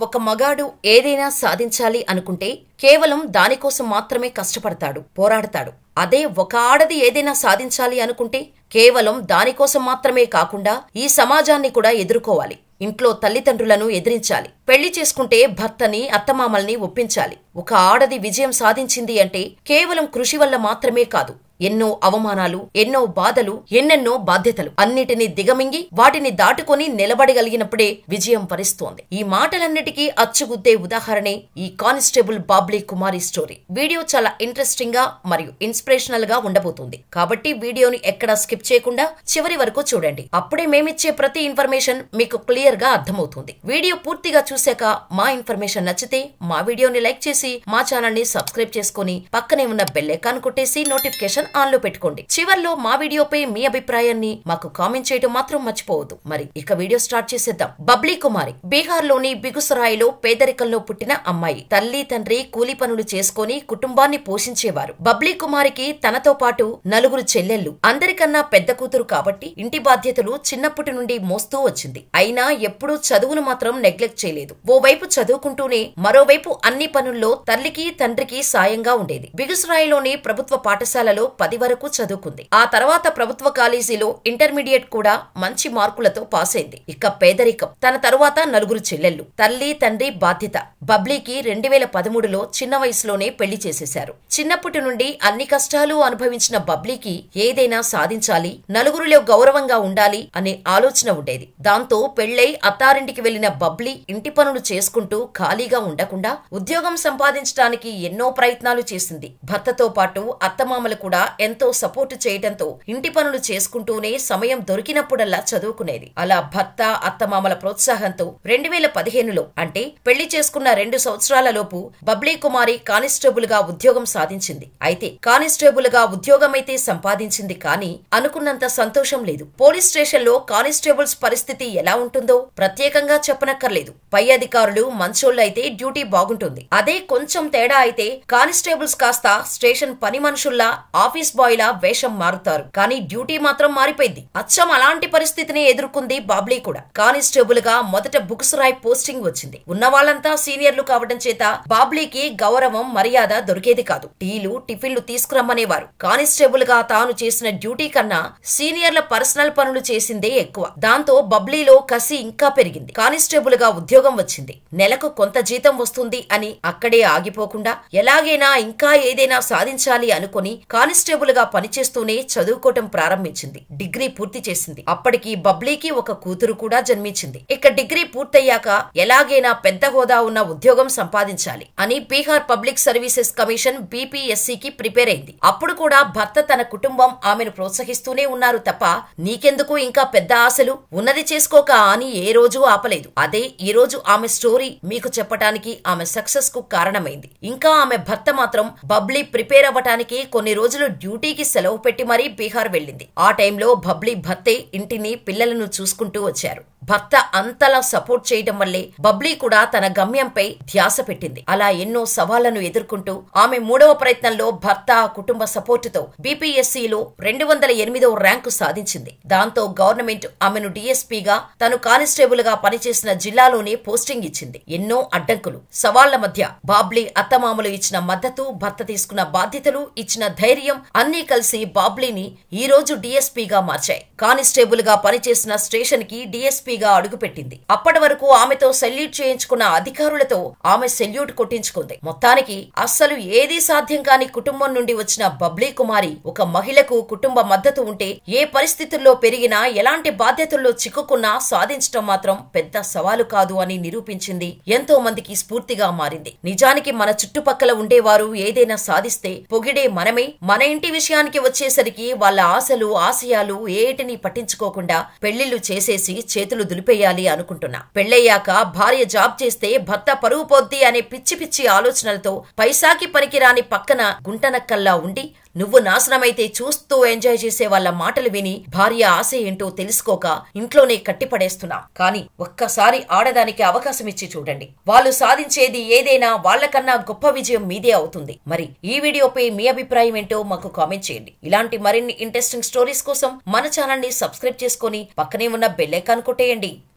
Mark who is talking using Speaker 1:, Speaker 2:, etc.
Speaker 1: ఒక మగాడు ఏదైనా సాధించాలి అనుకుంటే కేవలం దానికోసం మాత్రమే కష్టపడతాడు, పోరాడతాడు. అదే ఒక ఆడది ఏదైనా సాధించాలి అనుకుంటే కేవలం దానికోసం మాత్రమే కాకుండా ఈ సమాజాన్ని కూడా ఎదుర్కోవాలి. ఇంట్లో తల్లిదండ్రులను ఎదిరించాలి. పెళ్లి చేసుకుంటే భర్తని, అత్తమామల్ని ఒప్పించాలి. ఒక ఆడది విజయం సాధించింది అంటే కేవలం కృషి వల్ల మాత్రమే కాదు. ఎన్నో అవమానాలు, ఎన్నో బాధలు, ఎన్నెన్నో బాధ్యతలు అన్నిటినీ దిగమింగి వాటిని దాటుకొని నిలబడగలిగినప్పుడే విజయం వరిస్తోంది. ఈ మాటలన్నిటికీ అచ్చుగుద్దే ఉదాహరణే ఈ కానిస్టేబుల్ బాబ్లీ కుమారి స్టోరీ. వీడియో చాలా ఇంట్రెస్టింగ్ గా మరియు ఇన్స్పిరేషనల్ గా ఉండబోతుంది. కాబట్టి వీడియోని ఎక్కడా స్కిప్ చేయకుండా చివరి వరకు చూడండి. అప్పుడే మేమిచ్చే ప్రతి ఇన్ఫర్మేషన్ మీకు క్లియర్ గా అర్థమవుతుంది. వీడియో పూర్తిగా చూశాక మా ఇన్ఫర్మేషన్ నచ్చితే మా వీడియోని లైక్ చేసి మా ఛానల్ ని సబ్స్క్రైబ్ చేసుకుని పక్కనే ఉన్న బెల్ ఐకాన్ కొట్టేసి నోటిఫికేషన్ ఆన్ లో పెట్టుకోండి. చివర్లో మా వీడియోపై మీ అభిప్రాయాన్ని మాకు కామెంట్ చేయడం మాత్రం మర్చిపోవద్దు. మరి ఇక వీడియో స్టార్ట్ చేసేద్దాం. బబ్లీ కుమారి బీహార్ లోని బిగుసరాయిలో పేదరికంలో పుట్టిన అమ్మాయి. తల్లి తండ్రి కూలి పనులు చేసుకుని కుటుంబాన్ని పోషించేవారు. బబ్లీ కుమారికి తనతో పాటు నలుగురు చెల్లెళ్లు. అందరికన్నా పెద్ద కూతురు కాబట్టి ఇంటి బాధ్యతలు చిన్నప్పటి నుండి మోస్తూ వచ్చింది. అయినా ఎప్పుడూ చదువును మాత్రం నెగ్లెక్ట్ చేయలేదు. ఓవైపు చదువుకుంటూనే మరోవైపు అన్ని పనుల్లో తల్లికి తండ్రికి సాయంగా ఉండేది. బిగుసరాయిలోని ప్రభుత్వ పాఠశాలలో 10 వరకు చదువుకుంది. ఆ తర్వాత ప్రభుత్వ కాలేజీలో ఇంటర్మీడియట్ కూడా మంచి మార్కులతో పాస్ అయింది. ఇక పేదరికం. తన తరువాత నలుగురు చెల్లెళ్లు. తల్లి తండ్రి బాధ్యత. బబ్లీకి 2013లో చిన్న వయసులోనే పెళ్లి చేసేశారు. చిన్నప్పటి నుండి అన్ని కష్టాలు అనుభవించిన బబ్లీకి ఏదైనా సాధించాలి, నలుగురిలో గౌరవంగా ఉండాలి అనే ఆలోచన ఉండేది. దాంతో పెళ్లై అత్తారింటికి వెళ్లిన బబ్లీ ఇంటి పనులు చేసుకుంటూ ఖాళీగా ఉండకుండా ఉద్యోగం సంపాదించడానికి ఎన్నో ప్రయత్నాలు చేసింది. భర్తతో పాటు అత్తమామలు కూడా ఎంతో సపోర్టు చేయడంతో ఇంటి పనులు చేసుకుంటూనే సమయం దొరికినప్పుడల్లా చదువుకునేది. అలా భర్త అత్తమామల ప్రోత్సాహంతో 2015లో అంటే పెళ్లి చేసుకున్న 2 సంవత్సరాల లోపు బబ్లీ కుమారి కానిస్టేబుల్ గా ఉద్యోగం సాధించింది. అయితే కానిస్టేబుల్ గా ఉద్యోగమైతే సంపాదించింది కానీ అనుకున్నంత సంతోషం లేదు. పోలీస్ స్టేషన్ లో కానిస్టేబుల్స్ పరిస్థితి ఎలా ఉంటుందో ప్రత్యేకంగా చెప్పనక్కర్లేదు. పై అధికారులు మంచోళ్ళు అయితే డ్యూటీ బాగుంటుంది. అదే కొంచెం తేడా అయితే కానిస్టేబుల్స్ కాస్త స్టేషన్ పని మనుషుల్లా, ఆఫీస్ బాయ్ లా వేషం మారుతారు. కానీ డ్యూటీ మాత్రం మారిపోయింది. అచ్చం అలాంటి పరిస్థితిని ఎదుర్కొంది బాబ్లీ కూడా. కానిస్టేబుల్ గా మొదట బుక్సరాయ్ పోస్టింగ్ వచ్చింది. ఉన్న వాళ్ళంతా సీనియర్లు కావడం చేత బాబ్లీకి గౌరవం, మర్యాద దొరికేది కాదు. టీలు, టిఫిన్లు తీసుకురమ్మనేవారు. కానిస్టేబుల్ గా తాను చేసిన డ్యూటీ కన్నా సీనియర్ల పర్సనల్ పనులు చేసిందే ఎక్కువ. దాంతో బబ్లీలో కసి ఇంకా పెరిగింది. కానిస్టేబుల్ గా ఉద్యోగం వచ్చింది. నెలకు కొంత జీతం వస్తుంది అని అక్కడే ఆగిపోకుండా ఎలాగైనా ఇంకా ఏదైనా సాధించాలి అనుకుని కానిస్టేబుల్ గా పనిచేస్తూనే చదువుకోవటం ప్రారంభించింది. డిగ్రీ పూర్తి చేసింది. అప్పటికి బబ్లీకి ఒక కూతురు కూడా జన్మించింది. ఇక డిగ్రీ పూర్తయ్యాక ఎలాగైనా పెద్ద హోదా ఉన్న ఉద్యోగం సంపాదించాలి అని బీహార్ పబ్లిక్ సర్వీసెస్ కమిషన్ BPSCకి ప్రిపేర్ అయింది. అప్పుడు కూడా భర్త, తన కుటుంబం ఆమెను ప్రోత్సహిస్తూనే ఉన్నారు తప్ప నీకెందుకు ఇంకా పెద్ద ఆశలు, ఉన్నది చేసుకోక అని ఏ రోజు ఆపలేదు. అదే ఈ రోజు ఆమె స్టోరీ మీకు చెప్పటానికి, ఆమె సక్సెస్ కు కారణమైంది. ఇంకా ఆమె భర్త మాత్రం బబ్లీ ప్రిపేర్ అవ్వటానికి కొన్ని రోజులు డ్యూటీకి సెలవు పెట్టి మరీ బీహార్ వెళ్ళింది. ఆ టైంలో బబ్లీ భర్తే ఇంటిని, పిల్లలను చూసుకుంటూ వచ్చారు. భర్త అంతలా సపోర్ట్ చేయడం వల్లే బబ్లీ కూడా తన గమ్యంపై ధ్యాస పెట్టింది. అలా ఎన్నో సవాళ్లను ఎదుర్కొంటూ ఆమె 3వ ప్రయత్నంలో భర్త, కుటుంబ సపోర్టుతో BPSCలో 208వ ర్యాంకు సాధించింది. దాంతో గవర్నమెంట్ ఆమెను DSPగా, తను కానిస్టేబుల్ గా పనిచేసిన జిల్లాలోనే పోస్టింగ్ ఇచ్చింది. ఎన్నో అడ్డంకులు, సవాళ్ల మధ్య బాబ్లీ అత్తమామలు ఇచ్చిన మద్దతు, భర్త తీసుకున్న బాధ్యతలు, ఇచ్చిన ధైర్యం అన్నీ కలిసి బాబ్లీని ఈ రోజు DSPగా మార్చాయి. కానిస్టేబుల్ గా పనిచేసిన స్టేషన్ కి DSPగా అడుగుపెట్టింది. అప్పటి వరకు ఆమెతో సెల్యూట్ చేయించుకున్న అధికారులతో ఆమె సెల్యూట్ కొట్టించుకుంది. మొత్తానికి అస్సలు ఏదీ సాధ్యం కాని కుటుంబం నుండి వచ్చిన బబ్లీ కుమారి ఒక మహిళకు కుటుంబ మద్దతు ఉంటే ఏ పరిస్థితుల్లో పెరిగినా, ఎలాంటి బాధ్యతల్లో చిక్కుకున్నా సాధించటం మాత్రం పెద్ద సవాలు కాదు అని నిరూపించింది. ఎంతో మందికి స్ఫూర్తిగా మారింది. నిజానికి మన చుట్టుపక్కల ఉండేవారు ఏదైనా సాధిస్తే పొగిడే మనమే, మన ఇంటి విషయానికి వచ్చేసరికి వాళ్ళ ఆశలు, ఆశయాలు ఏటిని పట్టించుకోకుండా పెళ్లిళ్లు చేసేసి చేతులు దులిపేయాలి అనుకుంటున్నా. పెళ్లయ్యాక భార్య జాబ్ చేస్తే భర్త పరువు పోద్ది అనే పిచ్చి పిచ్చి ఆలోచనలతో పైసాకి పనికిరాని పక్కన గుంటనక్కల్లా ఉండి నువ్వు నాశనమైతే చూస్తూ ఎంజాయ్ చేసే వాళ్ళ మాటలు విని భార్య ఆశ ఏంటో తెలుసుకోక ఇంట్లోనే కట్టిపడేస్తున్నాం. కానీ ఒక్కసారి ఆడదానికి అవకాశం ఇచ్చి చూడండి. వాళ్ళు సాధించేది ఏదైనా వాళ్ళకన్నా గొప్ప విజయం మీదే అవుతుంది. మరి ఈ వీడియోపై మీ అభిప్రాయం ఏంటో మాకు కామెంట్ చేయండి. ఇలాంటి మరిన్ని ఇంట్రెస్టింగ్ స్టోరీస్ కోసం మన ఛానల్ ని సబ్స్క్రైబ్ చేసుకుని పక్కనే ఉన్న బెల్ ఐకాన్ కొట్టేయండి.